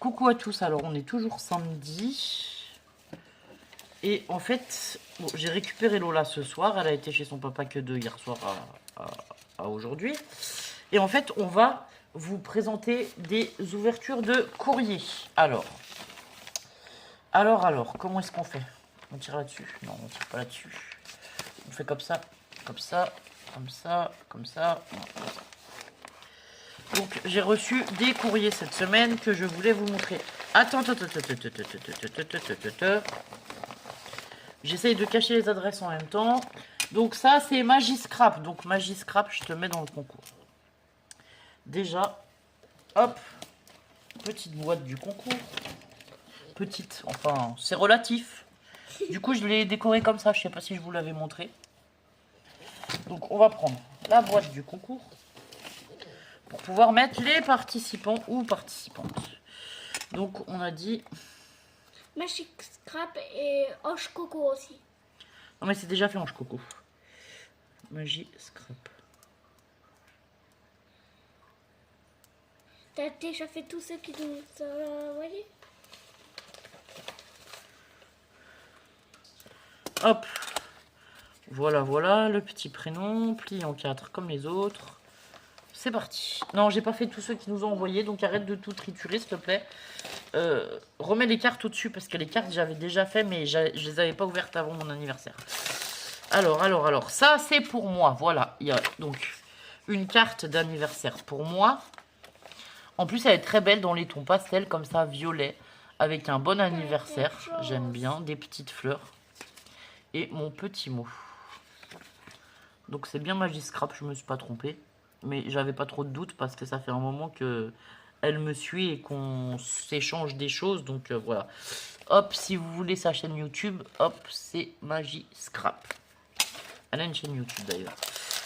Coucou à tous, alors on est toujours samedi. Et en fait, bon, j'ai récupéré Lola ce soir. Elle a été chez son papa que de hier soir à aujourd'hui. Et en fait, on va vous présenter des ouvertures de courrier. Alors, comment est-ce qu'on fait? On tire là-dessus? Non, on tire pas là-dessus. On fait comme ça, comme ça, comme ça, comme ça. Non, comme ça. Donc, j'ai reçu des courriers cette semaine que je voulais vous montrer. Attends. J'essaye de cacher les adresses en même temps. Donc ça, c'est Magiscrap. Donc Magiscrap, je te mets dans le concours. Déjà, hop, petite boîte du concours. Petite, enfin, c'est relatif. Du coup, je l'ai décoré comme ça. Je sais pas si je vous l'avais montré. Donc, on va prendre la boîte du concours pour pouvoir mettre les participants ou participantes. Donc, on a dit... Magiscrap et Hoche Coco aussi. Non, mais c'est déjà fait, Ange Coco. Magiscrap. T'as déjà fait tous ceux qui nous ont envoyés? Hop. Voilà, le petit prénom, plié en 4 comme les autres. C'est parti. Non, j'ai pas fait tous ceux qui nous ont envoyés, donc arrête de tout triturer, s'il te plaît. Remets les cartes au-dessus, parce que les cartes, j'avais déjà fait, mais je les avais pas ouvertes avant mon anniversaire. Alors, ça, c'est pour moi. Voilà, il y a donc une carte d'anniversaire pour moi. En plus, elle est très belle dans les tons pastels, comme ça, violet, avec un bon anniversaire. J'aime bien, des petites fleurs. Et mon petit mot. Donc, c'est bien Magiscrap, je me suis pas trompée. Mais j'avais pas trop de doutes, parce que ça fait un moment que elle me suit et qu'on s'échange des choses. Donc, voilà. Hop, si vous voulez sa chaîne YouTube, hop, c'est Magiscrap. Elle a une chaîne YouTube, d'ailleurs.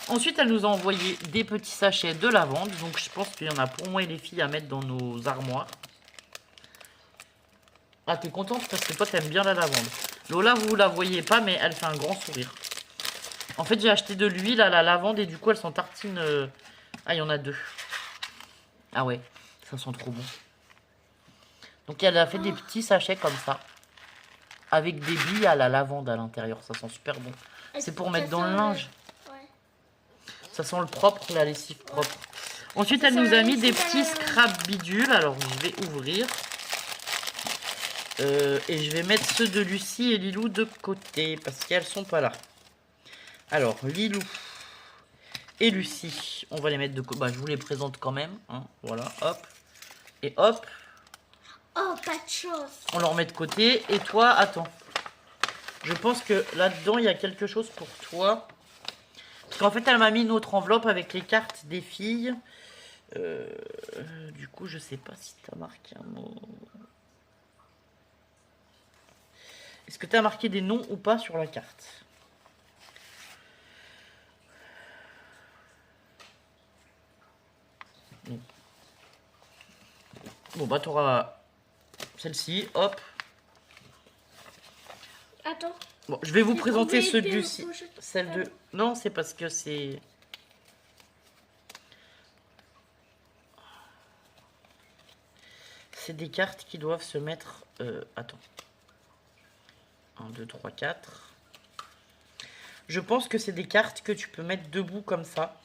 Ensuite, elle nous a envoyé des petits sachets de lavande. Donc, je pense qu'il y en a pour moi et les filles à mettre dans nos armoires. Ah, t'es contente parce que toi, t'aimes bien la lavande. Lola, vous la voyez pas, mais elle fait un grand sourire. En fait, j'ai acheté de l'huile à la lavande et du coup, elle s'en tartine. Ah, il y en a 2. Ah ouais, ça sent trop bon. Donc, elle a fait des petits sachets comme ça. Avec des billes à la lavande à l'intérieur. Ça sent super bon. C'est pour mettre dans le linge. Ça sent le propre, la lessive propre. Ensuite, elle nous a mis des petits scrap bidules. Alors, je vais ouvrir. Et je vais mettre ceux de Lucie et Lilou de côté. Parce qu'elles sont pas là. Alors, Lilou et Lucie. On va les mettre de côté. Bah, je vous les présente quand même. Hein. Voilà, hop. Et hop. Oh, pas de chance. On leur met de côté. Et toi, attends. Je pense que là-dedans, il y a quelque chose pour toi. Parce qu'en fait, elle m'a mis une autre enveloppe avec les cartes des filles. Du coup, je sais pas si tu as marqué un mot. Est-ce que tu as marqué des noms ou pas sur la carte? Non. Bon, bah, tu auras celle-ci. Hop. Attends. Bon, je vais vous présenter ceux de trouvé Lucie. Celle de... Non, c'est parce que c'est... C'est des cartes qui doivent se mettre... attends. 1, 2, 3, 4. Je pense que c'est des cartes que tu peux mettre debout comme ça.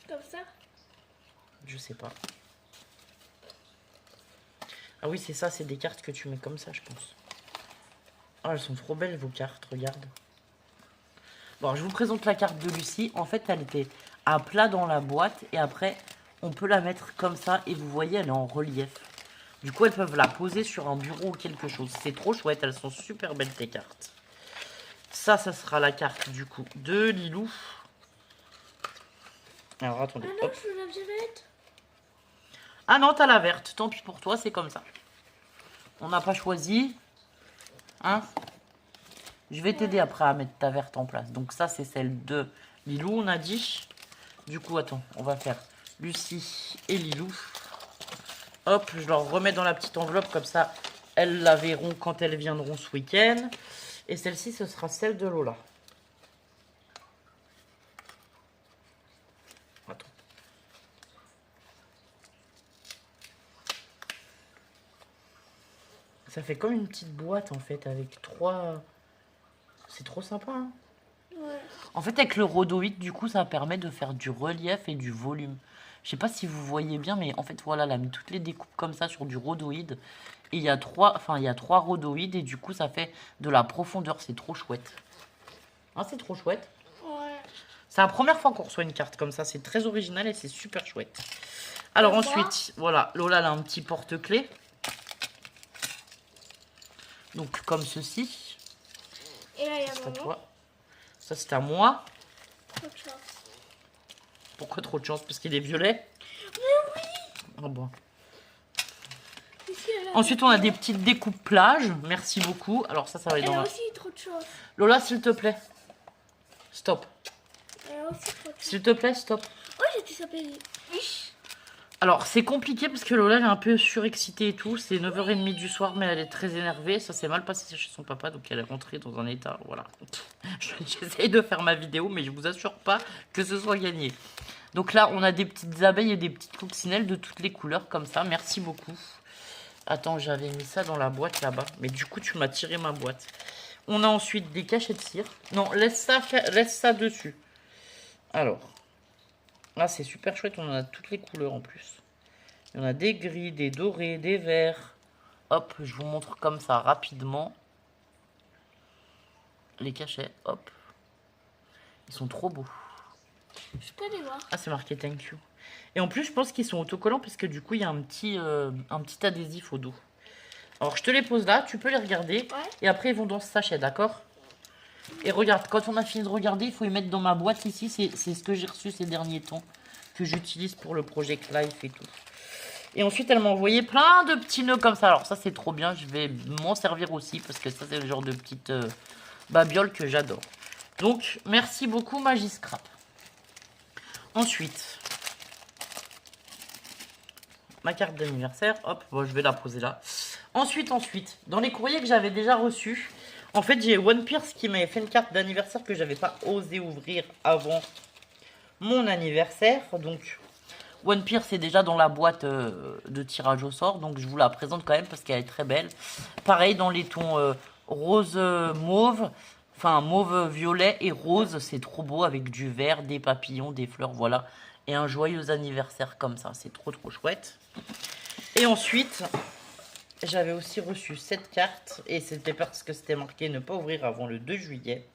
Comme ça? Je sais pas. Ah oui, c'est ça, c'est des cartes que tu mets comme ça, je pense. Ah, elles sont trop belles, vos cartes, regarde. Bon, je vous présente la carte de Lucie. En fait, elle était à plat dans la boîte. Et après, on peut la mettre comme ça. Et vous voyez, elle est en relief. Du coup, elles peuvent la poser sur un bureau ou quelque chose. C'est trop chouette, elles sont super belles, tes cartes. Ça sera la carte, du coup, de Lilou. Alors, attendez, Ah non, hop. je veux la violette. Ah non, t'as la verte. Tant pis pour toi, c'est comme ça. On n'a pas choisi. Hein? Je vais t'aider après à mettre ta verte en place. Donc ça, c'est celle de Lilou, on a dit. Du coup, attends, on va faire Lucie et Lilou. Hop, je leur remets dans la petite enveloppe. Comme ça, elles la verront quand elles viendront ce week-end. Et celle-ci, ce sera celle de Lola. Attends. Ça fait comme une petite boîte en fait avec 3... C'est trop sympa hein. Ouais. En fait avec le rhodoïde du coup ça permet de faire du relief et du volume. Je sais pas si vous voyez bien mais en fait voilà elle a mis toutes les découpes comme ça sur du rhodoïde. Et il y a 3 rhodoïdes et du coup ça fait de la profondeur, c'est trop chouette. Ah c'est trop chouette. Ouais. C'est la première fois qu'on reçoit une carte comme ça, c'est très original et c'est super chouette. Alors ensuite, voilà, Lola elle a un petit porte-clés. Donc comme ceci. Et là, il y a C'est à maman. toi. Ça c'est à moi. Trop de chance. Pourquoi trop de chance? Parce qu'il est violet? Mais oui. Ah bon. Ici, elle a Ensuite on a des petites découpes plage. Merci beaucoup. Alors ça va être Elle dans a la... aussi trop de chance. Lola s'il te plaît. Stop. Elle a aussi trop de chance. S'il te plaît, stop. Oh, j'ai dit s'appeler. Alors, c'est compliqué parce que Lola elle est un peu surexcitée et tout. C'est 9h30 du soir, mais elle est très énervée. Ça s'est mal passé chez son papa, donc elle est rentrée dans un état. Voilà. J'essaye de faire ma vidéo, mais je vous assure pas que ce soit gagné. Donc là, on a des petites abeilles et des petites coccinelles de toutes les couleurs, comme ça. Merci beaucoup. Attends, j'avais mis ça dans la boîte là-bas. Mais du coup, tu m'as tiré ma boîte. On a ensuite des cachets de cire. Non, laisse ça dessus. Alors. Là, c'est super chouette. On en a toutes les couleurs en plus. Il y en a des gris, des dorés, des verts. Hop, je vous montre comme ça rapidement. Les cachets, hop. Ils sont trop beaux. Je peux les voir. Ah, c'est marqué thank you. Et en plus, je pense qu'ils sont autocollants parce que du coup, il y a un petit adhésif au dos. Alors, je te les pose là. Tu peux les regarder. Ouais. Et après, ils vont dans ce sachet, d'accord? Et regarde, quand on a fini de regarder, il faut y mettre dans ma boîte ici. C'est ce que j'ai reçu ces derniers temps. Que j'utilise pour le Project Life et tout. Et ensuite, elle m'a envoyé plein de petits nœuds comme ça. Alors ça, c'est trop bien. Je vais m'en servir aussi parce que ça, c'est le genre de petite babiole que j'adore. Donc, merci beaucoup, Magiscrap. Ensuite, ma carte d'anniversaire. Hop, bon, je vais la poser là. Ensuite, dans les courriers que j'avais déjà reçus, en fait, j'ai One Pierce qui m'avait fait une carte d'anniversaire que j'avais pas osé ouvrir avant mon anniversaire. Donc, One Pierce est déjà dans la boîte de tirage au sort. Donc, je vous la présente quand même parce qu'elle est très belle. Pareil, dans les tons rose mauve. Enfin, mauve violet et rose. C'est trop beau avec du vert, des papillons, des fleurs. Voilà. Et un joyeux anniversaire comme ça. C'est trop, trop chouette. Et ensuite, j'avais aussi reçu cette carte. Et c'était parce que c'était marqué ne pas ouvrir avant le 2 juillet.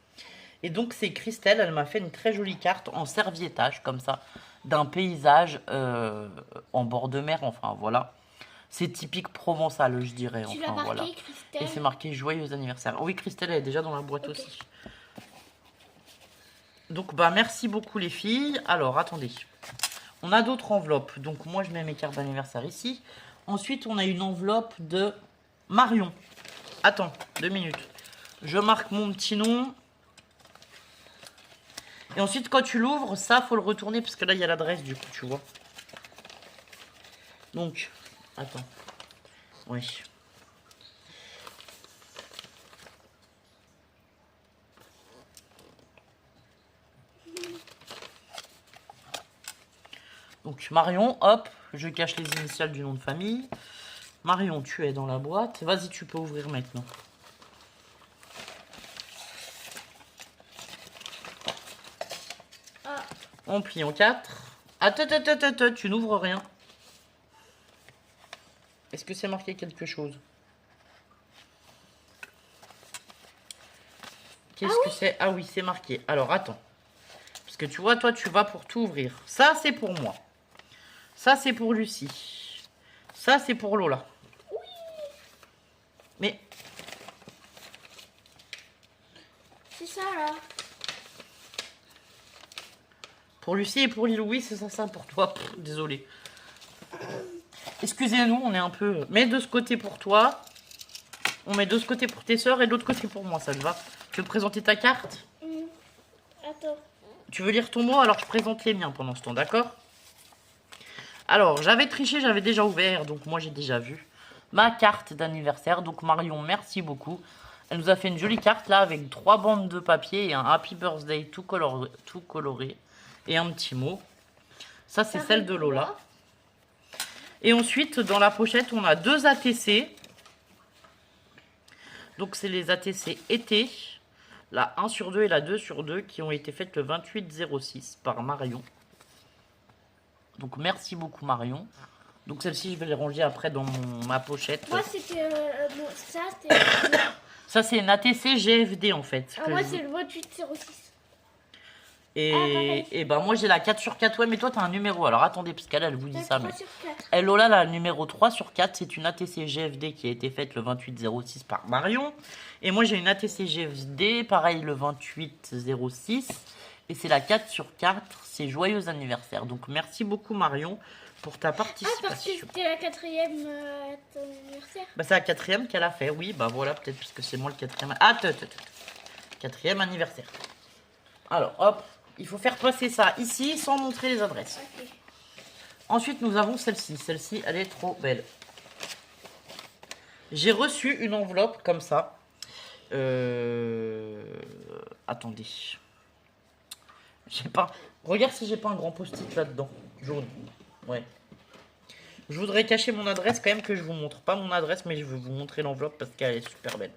Et donc, c'est Christelle. Elle m'a fait une très jolie carte en serviettage comme ça. D'un paysage en bord de mer, enfin voilà. C'est typique provençal, je dirais. Tu l'as Enfin, marqué, voilà. Christelle? Et c'est marqué joyeux anniversaire. Oui, Christelle, elle est déjà dans la boîte Ok. aussi. Donc, bah, merci beaucoup les filles. Alors, attendez. On a d'autres enveloppes. Donc, moi, je mets mes cartes d'anniversaire ici. Ensuite, on a une enveloppe de Marion. Attends, 2 minutes. Je marque mon petit nom. Et ensuite, quand tu l'ouvres, ça, faut le retourner parce que là, il y a l'adresse, du coup, tu vois. Donc, attends. Oui. Donc, Marion, hop, je cache les initiales du nom de famille. Marion, tu es dans la boîte. Vas-y, tu peux ouvrir maintenant. Ah, On plie en 4. Attends, tu n'ouvres rien. Est-ce que c'est marqué quelque chose? Qu'est-ce que c'est? Ah oui, c'est marqué. Alors, attends. Parce que tu vois, toi, tu vas pour tout ouvrir. Ça, c'est pour moi. Ça, c'est pour Lucie. Ça, c'est pour Lola. oui. Mais, C'est ça, là. pour Lucie et pour Lilou, oui, c'est ça pour toi. Pff, désolé. Excusez-nous, on est un peu... Mets de ce côté pour toi. On met de ce côté pour tes soeurs et de l'autre côté pour moi, ça te va? Tu veux présenter ta carte? Attends. Tu veux lire ton mot? Alors je présente les miens pendant ce temps, d'accord? Alors, j'avais triché, j'avais déjà ouvert, donc moi j'ai déjà vu ma carte d'anniversaire. Donc Marion, merci beaucoup. Elle nous a fait une jolie carte là avec 3 bandes de papier et un Happy Birthday tout coloré et un petit mot. Ça, c'est celle de Lola. Et ensuite, dans la pochette, on a 2 ATC. Donc c'est les ATC été, la 1 sur 2 et la 2 sur 2 qui ont été faites le 28/06 par Marion. Donc merci beaucoup Marion. Donc celle-ci je vais les ranger après dans ma pochette. Moi, c'était. Ça, c'était. Ça c'est une ATC GFD en fait. Ah, moi, c'est le 2806. Et ben moi j'ai la 4 sur 4. Ouais mais toi t'as un numéro. Alors attendez parce qu'elle elle vous dit ça. 3 Mais... sur 4. Elle Lola la numéro 3 sur 4. C'est une ATC GFD qui a été faite le 28/06 par Marion. Et moi j'ai une ATC GFD pareil le 28/06. Et c'est la 4 sur 4. C'est joyeux anniversaire. Donc merci beaucoup Marion pour ta Ah, parce que participation. c'était la 4e ton anniversaire. Bah c'est la 4e qu'elle a fait. Oui bah voilà peut-être puisque c'est moi le 4e. Ah 4e anniversaire. Alors hop. Il faut faire passer ça ici sans montrer les adresses. Ok. Ensuite, nous avons celle-ci. Celle-ci, elle est trop belle. J'ai reçu une enveloppe comme ça. Attendez. J'ai pas... Regarde si j'ai pas un grand post-it là-dedans. Jaune. Ouais. Je voudrais cacher mon adresse quand même que je vous montre. Pas mon adresse, mais je veux vous montrer l'enveloppe parce qu'elle est super belle.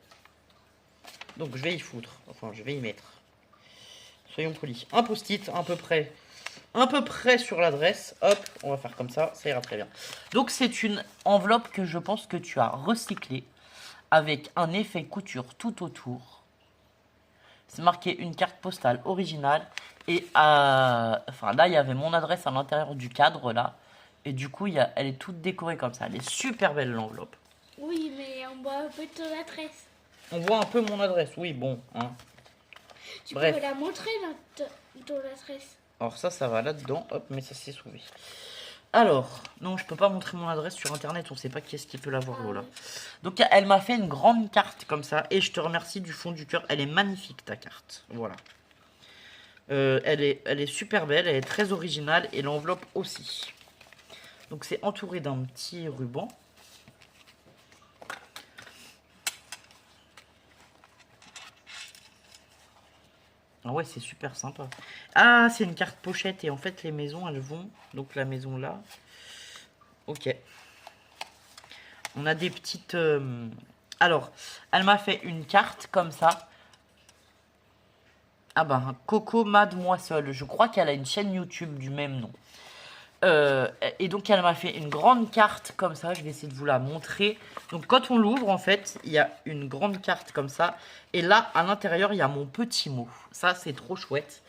Donc je vais y foutre. Enfin, je vais y mettre. Soyons polis. Un post-it à peu près sur l'adresse. Hop, on va faire comme ça ira très bien. Donc c'est une enveloppe que je pense que tu as recyclée avec un effet couture tout autour. C'est marqué une carte postale originale et enfin là il y avait mon adresse à l'intérieur du cadre là et du coup elle est toute décorée comme ça. Elle est super belle l'enveloppe. Oui, mais on voit un peu ton adresse. On voit un peu mon adresse. Oui bon. Hein. Tu Bref. peux la montrer, ton adresse. Alors ça va là-dedans. Hop, mais ça s'est sauvé. Alors, non, je peux pas montrer mon adresse sur internet, on sait pas qui est-ce qui peut l'avoir, Lola. Donc elle m'a fait une grande carte comme ça, et je te remercie du fond du cœur. Elle est magnifique ta carte, voilà. Elle est super belle, elle est très originale, et l'enveloppe aussi. Donc c'est entouré d'un petit ruban. Ah ouais, c'est super sympa. Ah, c'est une carte pochette, et en fait les maisons, elles vont... Donc la maison là... Ok. On a des petites... Alors, elle m'a fait une carte comme ça. Ah ben, Coco Mademoiselle. Je crois qu'elle a une chaîne YouTube du même nom. Et donc, elle m'a fait une grande carte comme ça. Je vais essayer de vous la montrer. Donc, quand on l'ouvre, en fait, il y a une grande carte comme ça. Et là, à l'intérieur, il y a mon petit mot. Ça, c'est trop chouette.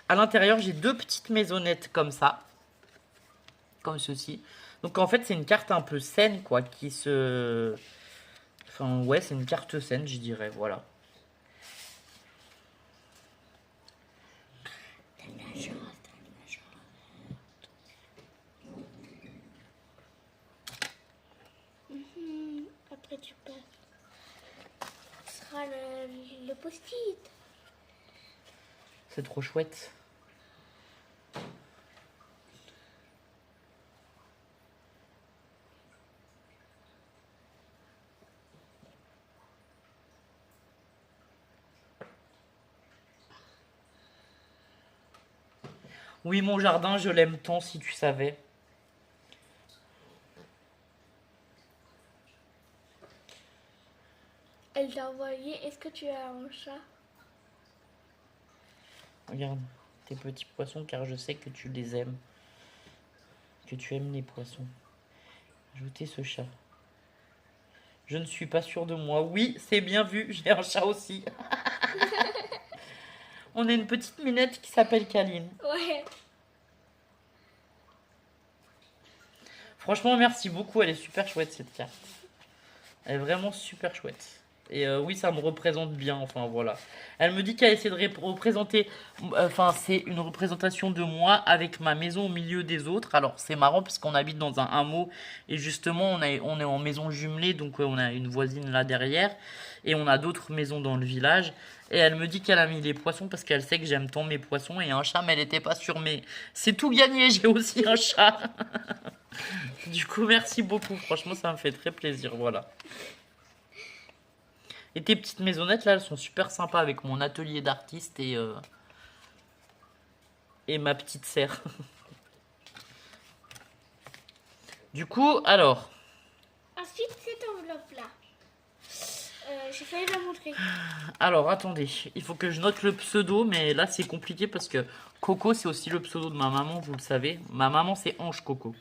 À l'intérieur, j'ai deux petites maisonnettes comme ça. Comme ceci. Donc en fait c'est une carte un peu saine quoi qui se... Enfin ouais c'est une carte saine je dirais voilà. Après tu passes. Ce sera le post-it. C'est trop chouette. Oui, mon jardin, je l'aime tant, si tu savais. Elle t'a envoyé, est-ce que tu as un chat? Regarde, tes petits poissons, car je sais que tu les aimes. Que tu aimes les poissons. Ajoutez ce chat. Je ne suis pas sûre de moi. Oui, c'est bien vu, j'ai un chat aussi. On a une petite minette qui s'appelle Kaline. Ouais. Franchement, merci beaucoup. Elle est super chouette cette carte. Elle est vraiment super chouette. Et oui, ça me représente bien. Enfin, voilà. Elle me dit qu'elle essaie de représenter... Enfin, c'est une représentation de moi avec ma maison au milieu des autres. Alors, c'est marrant puisqu'on habite dans un hameau. Et justement, on est en maison jumelée. Donc, on a une voisine là derrière. Et on a d'autres maisons dans le village. Et elle me dit qu'elle a mis les poissons parce qu'elle sait que j'aime tant mes poissons. Et un chat, mais elle n'était pas sûre. Mais c'est tout gagné. J'ai aussi un chat. Du coup, merci beaucoup. Franchement, ça me fait très plaisir. Voilà. Et tes petites maisonnettes, là, elles sont super sympas avec mon atelier d'artiste et ma petite serre. Du coup, alors... Ensuite, cette enveloppe-là. J'ai failli la montrer. Alors, attendez. Il faut que je note le pseudo, mais là, c'est compliqué parce que Coco, c'est aussi le pseudo de ma maman, vous le savez. Ma maman, c'est Ange Coco.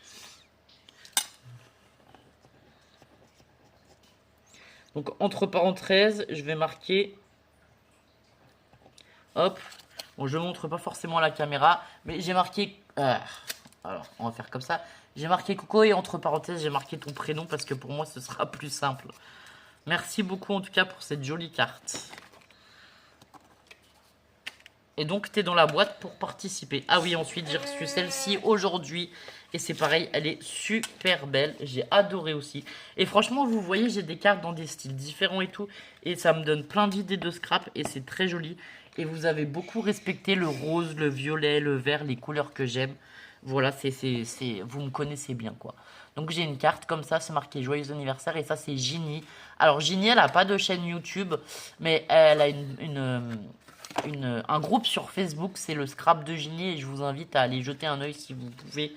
Donc, entre parenthèses, je vais marquer... Hop. Bon, je ne montre pas forcément à la caméra, mais j'ai marqué... alors, on va faire comme ça. J'ai marqué Coco et entre parenthèses, j'ai marqué ton prénom parce que pour moi, ce sera plus simple. Merci beaucoup en tout cas pour cette jolie carte. Et donc, tu es dans la boîte pour participer. Ah oui, ensuite, j'ai reçu celle-ci aujourd'hui. Et c'est pareil, elle est super belle. J'ai adoré aussi. Et franchement, vous voyez, j'ai des cartes dans des styles différents et tout. Et ça me donne plein d'idées de scrap. Et c'est très joli. Et vous avez beaucoup respecté le rose, le violet, le vert, les couleurs que j'aime. Voilà, vous me connaissez bien, quoi. Donc, j'ai une carte comme ça, c'est marqué Joyeux anniversaire. Et ça, c'est Ginny. Alors, Ginny, elle n'a pas de chaîne YouTube. Mais elle a un groupe sur Facebook, c'est le Scrap de Ginny. Et je vous invite à aller jeter un oeil si vous pouvez.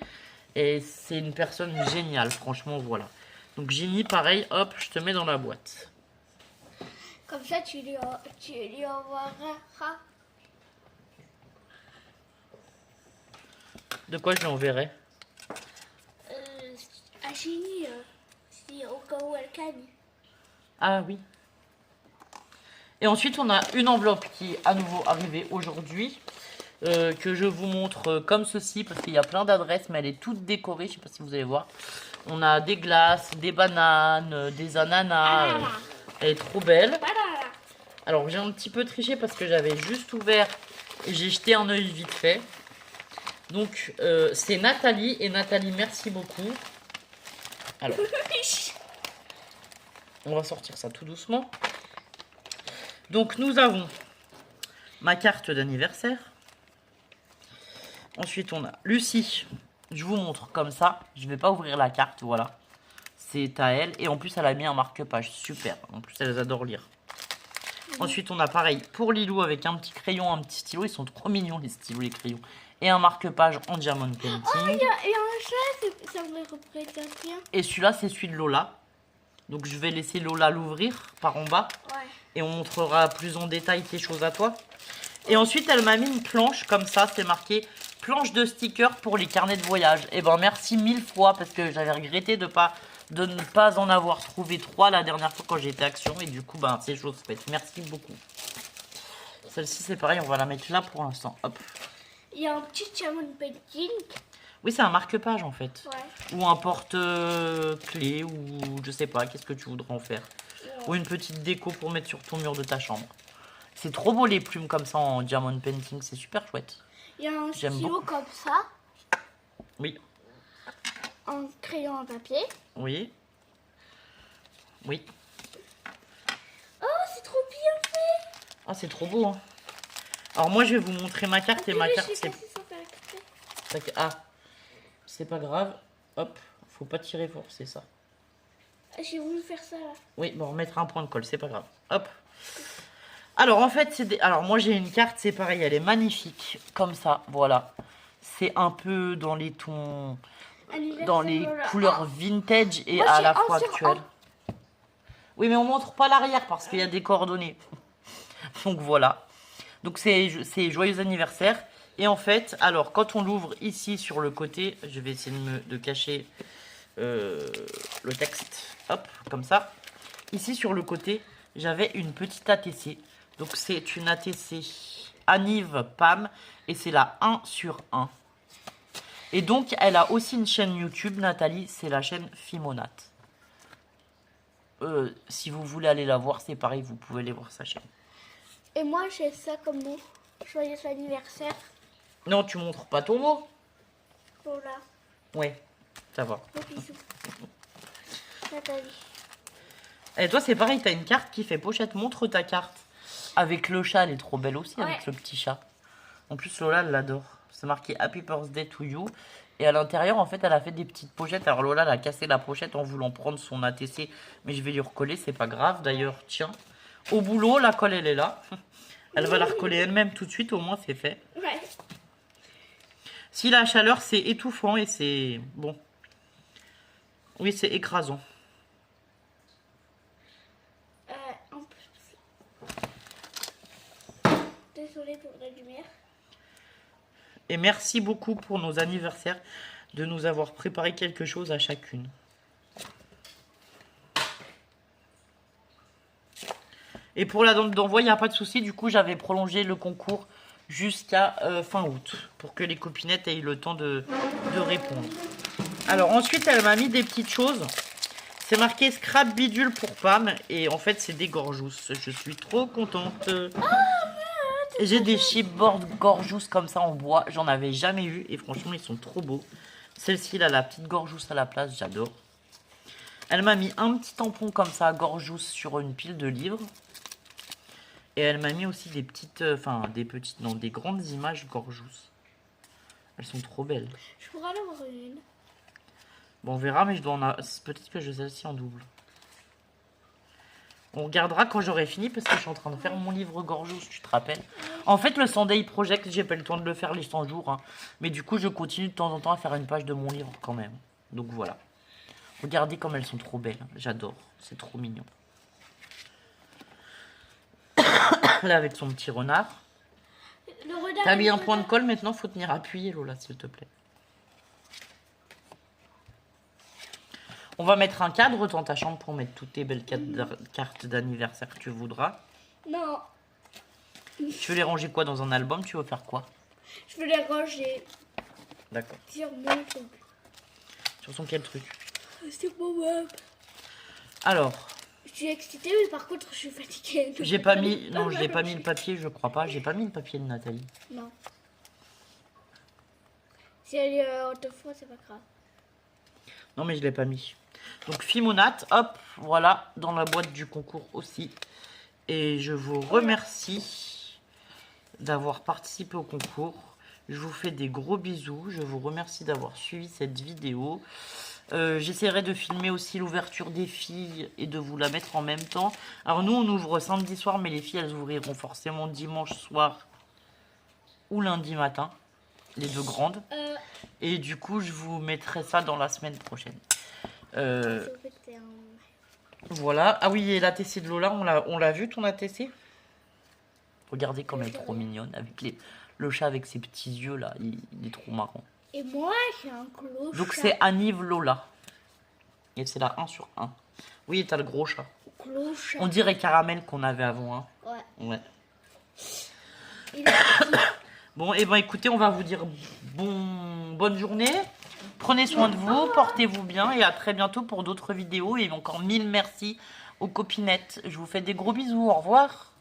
Et c'est une personne géniale, franchement, voilà. Donc, Ginny, pareil, hop, je te mets dans la boîte. Comme ça, tu lui envoieras. De quoi je l'enverrai? À Ginny, si au cas où elle gagne. Ah oui. Et ensuite, on a une enveloppe qui est à nouveau arrivée aujourd'hui. Que je vous montre comme ceci parce qu'il y a plein d'adresses, mais elle est toute décorée. Je sais pas si vous allez voir. On a des glaces, des bananes, des ananas. Elle est trop belle. Alors, j'ai un petit peu triché parce que j'avais juste ouvert et j'ai jeté un œil vite fait. Donc, c'est Nathalie. Et Nathalie, merci beaucoup. Alors, on va sortir ça tout doucement. Donc, nous avons ma carte d'anniversaire. Ensuite, on a Lucie. Je vous montre comme ça. Je ne vais pas ouvrir la carte, voilà. C'est à elle. Et en plus, elle a mis un marque-page. Super. En plus, elles adorent lire. Ensuite, on a pareil pour Lilou avec un petit crayon, un petit stylo. Ils sont trop mignons, les stylos, les crayons. Et un marque-page en diamond painting. Oh, il y a un chat, ça me représente bien. Et celui-là, c'est celui de Lola. Donc, je vais laisser Lola l'ouvrir par en bas. Ouais. Et on montrera plus en détail tes choses à toi. Et ensuite, elle m'a mis une planche comme ça. C'est marqué planche de stickers pour les carnets de voyage. Et ben, merci 1000 fois parce que j'avais regretté de ne pas en avoir trouvé 3 la dernière fois quand j'étais Action. Et du coup, ben, c'est chose faite. Merci beaucoup. Celle-ci, c'est pareil. On va la mettre là pour l'instant. Hop. Il y a un petit diamond painting. Oui, c'est un marque-page en fait. Ouais. Ou un porte-clés ou je sais pas. Qu'est-ce que tu voudrais en faire? Ouais. Ou une petite déco pour mettre sur ton mur de ta chambre. C'est trop beau les plumes comme ça en diamond painting. C'est super chouette. Il y a un J'aime stylo beaucoup. comme ça. Oui. Un crayon en papier. Oui. Oui. Oh, c'est trop bien fait. Ah, c'est trop beau, hein. Alors, moi, je vais vous montrer ma carte. Et ma carte, c'est... Ah, c'est pas grave. Hop, faut pas tirer fort, c'est ça. J'ai voulu faire ça, là. Oui, bon, on remettra un point de colle, c'est pas grave. Hop. Alors, en fait, c'est des... Alors, moi, j'ai une carte, c'est pareil, elle est magnifique. Comme ça, voilà. C'est un peu dans les tons... Dans les couleurs vintage et moi, à la fois sur actuelles. Oui, mais on montre pas l'arrière parce qu'il y a des coordonnées. Donc voilà. Donc c'est joyeux anniversaire. Et en fait, alors quand on l'ouvre ici sur le côté, je vais essayer de cacher le texte. Hop, comme ça. Ici sur le côté, j'avais une petite ATC. Donc c'est une ATC Aniv Pam. Et c'est la 1 sur 1. Et donc, elle a aussi une chaîne YouTube, Nathalie, c'est la chaîne Fimonat. Si vous voulez aller la voir, c'est pareil, vous pouvez aller voir sa chaîne. Et moi, j'ai ça comme mot. Joyeux anniversaire. Non, tu montres pas ton mot. Voilà. Ouais, ça va. Gros bisous. Nathalie. Et toi, c'est pareil, t'as une carte qui fait pochette. Montre ta carte. Avec le chat, elle est trop belle aussi, avec le petit chat. En plus, Lola, elle l'adore. C'est marqué Happy Birthday to you. Et à l'intérieur, en fait, elle a fait des petites pochettes. Alors Lola, elle a cassé la pochette en voulant prendre son ATC. Mais je vais lui recoller, c'est pas grave. D'ailleurs, tiens. Au boulot, la colle, elle est là. Elle va la recoller elle-même tout de suite. Au moins, c'est fait. Ouais. Si la chaleur, c'est étouffant et c'est... Bon. Oui, c'est écrasant. On désolée pour la lumière. Et merci beaucoup pour nos anniversaires de nous avoir préparé quelque chose à chacune. Et pour la date d'envoi, il n'y a pas de souci. Du coup, j'avais prolongé le concours jusqu'à fin août pour que les copinettes aient eu le temps de répondre. Alors ensuite, elle m'a mis des petites choses. C'est marqué scrap bidule pour Pam. Et en fait, c'est des gorgeous. Je suis trop contente. J'ai des chipboards gorgeous comme ça en bois. J'en avais jamais eu. Et franchement, ils sont trop beaux. Celle-ci, là, la petite gorgeous à la place. J'adore. Elle m'a mis un petit tampon comme ça, gorgeous, sur une pile de livres. Et elle m'a mis aussi des petites, des grandes images gorgeous. Elles sont trop belles. Je pourrais en avoir une. Bon, on verra, mais je dois en avoir... Peut-être que je vais celle-ci en double. On regardera quand j'aurai fini, parce que je suis en train de faire mon livre gorgeous, tu te rappelles. En fait, le Sunday Project, j'ai pas eu le temps de le faire les 100 jours. Hein. Mais du coup, je continue de temps en temps à faire une page de mon livre quand même. Donc voilà. Regardez comme elles sont trop belles. J'adore. C'est trop mignon. Là, avec son petit renard. T'as mis un point de colle, maintenant, faut tenir appuyé, Lola, s'il te plaît. On va mettre un cadre dans ta chambre pour mettre toutes tes belles cartes d'anniversaire que tu voudras. Non. Tu veux les ranger quoi dans un album? Tu veux faire quoi? Je veux les ranger. D'accord. Sur mon truc. Sur son quel truc? Sur mon web. Alors. Je suis excitée, mais par contre, je suis fatiguée. J'ai pas mis... Non, je n'ai pas mis le papier, je crois pas. J'ai pas mis le papier de Nathalie. Non. Si elle est autrefois, c'est pas grave. Non, mais je l'ai pas mis. Donc, Fimonate, hop, voilà, dans la boîte du concours aussi. Et je vous remercie d'avoir participé au concours. Je vous fais des gros bisous. Je vous remercie d'avoir suivi cette vidéo. J'essaierai de filmer aussi l'ouverture des filles et de vous la mettre en même temps. Alors nous, on ouvre samedi soir, mais les filles, elles ouvriront forcément dimanche soir ou lundi matin. Les deux grandes. Et du coup, je vous mettrai ça dans la semaine prochaine. Voilà. Ah oui, et l'ATC de Lola, on l'a vu ton ATC? Regardez comme elle est trop mignonne. Avec le chat avec ses petits yeux là, il est trop marrant. Et moi, j'ai un gros chat. Donc c'est Anive Lola. Et c'est la 1 sur 1. Oui, t'as le gros chat. Gros chat. On dirait Caramel qu'on avait avant. Hein. Ouais. Ouais. Bon, et ben écoutez, on va vous dire bonne journée. Prenez soin de vous, portez-vous bien et à très bientôt pour d'autres vidéos. Et encore 1000 merci aux copinettes. Je vous fais des gros bisous. Au revoir.